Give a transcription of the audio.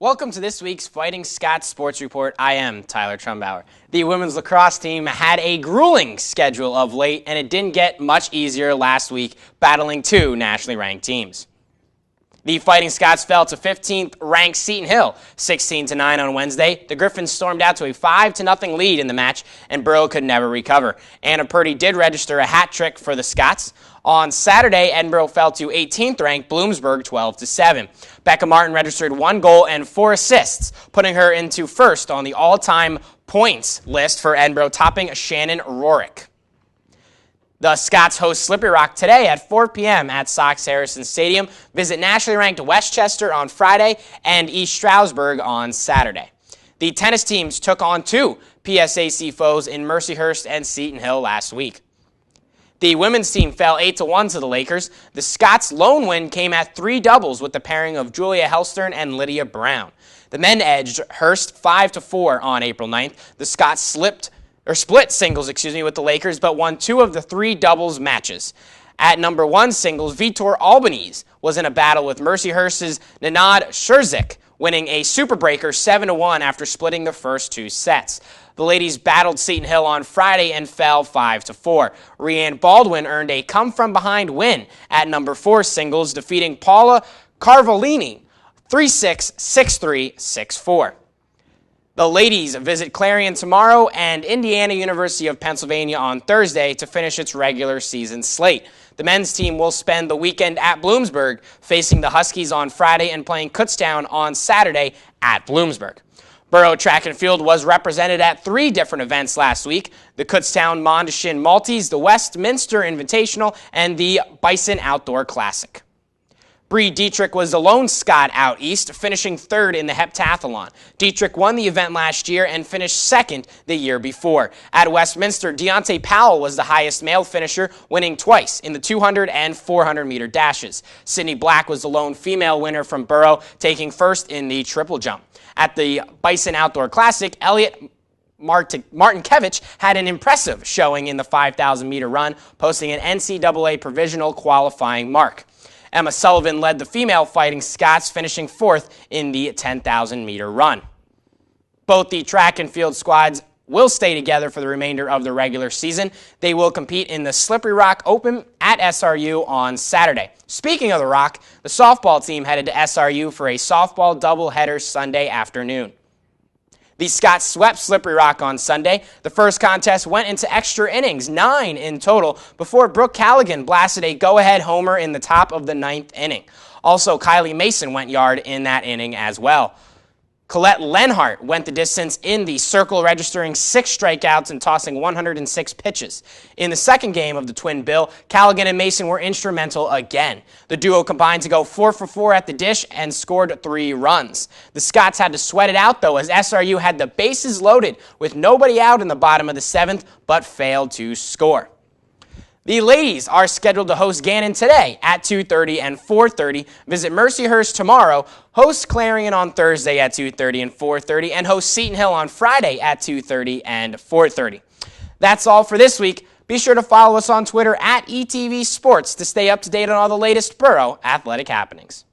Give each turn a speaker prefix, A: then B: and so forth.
A: Welcome to this week's Fighting Scots Sports Report. I am Tyler Trumbauer. The women's lacrosse team had a grueling schedule of late, and it didn't get much easier last week, battling two nationally ranked teams. The Fighting Scots fell to 15th-ranked Seton Hill, 16-9 on Wednesday. The Griffins stormed out to a 5-0 lead in the match, and Boro could never recover. Anna Purdy did register a hat trick for the Scots. On Saturday, Edinboro fell to 18th-ranked Bloomsburg, 12-7. Becca Martin registered 1 goal and 4 assists, putting her into first on the all-time points list for Edinboro, topping Shannon Rorick. The Scots host Slippery Rock today at 4 p.m. at Sox Harrison Stadium. Visit nationally ranked Westchester on Friday and East Stroudsburg on Saturday. The tennis teams took on two PSAC foes in Mercyhurst and Seton Hill last week. The women's team fell 8-1 to the Lakers. The Scots' lone win came at 3 doubles with the pairing of Julia Hellstern and Lydia Brown. The men edged Hurst 5-4 on April 9th. The Scots split singles, with the Lakers, but won 2 of the 3 doubles matches. At number 1 singles, Vitor Albanese was in a battle with Mercyhurst's Nanad Shurzik, winning a super breaker 7-1 after splitting the first 2 sets. The ladies battled Seton Hill on Friday and fell 5-4. Rhianne Baldwin earned a come-from-behind win at number 4 singles, defeating Paula Carvalini 3-6, 6-3, 6-4. The ladies visit Clarion tomorrow and Indiana University of Pennsylvania on Thursday to finish its regular season slate. The men's team will spend the weekend at Bloomsburg, facing the Huskies on Friday and playing Kutztown on Saturday at Bloomsburg. Boro Track and Field was represented at 3 different events last week: the Kutztown Mondashin Maltese, the Westminster Invitational, and the Bison Outdoor Classic. Bree Dietrich was the lone Scot out east, finishing 3rd in the heptathlon. Dietrich won the event last year and finished 2nd the year before. At Westminster, Deontay Powell was the highest male finisher, winning twice in the 200 and 400-meter dashes. Sydney Black was the lone female winner from Boro, taking 1st in the triple jump. At the Bison Outdoor Classic, Elliot Martinkevich had an impressive showing in the 5,000-meter run, posting an NCAA provisional qualifying mark. Emma Sullivan led the female Fighting Scots, finishing 4th in the 10,000-meter run. Both the track and field squads will stay together for the remainder of the regular season. They will compete in the Slippery Rock Open at SRU on Saturday. Speaking of the Rock, the softball team headed to SRU for a softball doubleheader Sunday afternoon. The Scots swept Slippery Rock on Sunday. The first contest went into extra innings, 9 in total, before Brooke Callaghan blasted a go-ahead homer in the top of the 9th inning. Also, Kylie Mason went yard in that inning as well. Colette Lenhart went the distance in the circle, registering 6 strikeouts and tossing 106 pitches. In the second game of the twin bill, Callaghan and Mason were instrumental again. The duo combined to go 4 for 4 at the dish and scored 3 runs. The Scots had to sweat it out, though, as SRU had the bases loaded with nobody out in the bottom of the 7th, but failed to score. The ladies are scheduled to host Gannon today at 2:30 and 4:30, visit Mercyhurst tomorrow, host Clarion on Thursday at 2:30 and 4:30, and host Seton Hill on Friday at 2:30 and 4:30. That's all for this week. Be sure to follow us on Twitter at ETV Sports to stay up to date on all the latest Boro athletic happenings.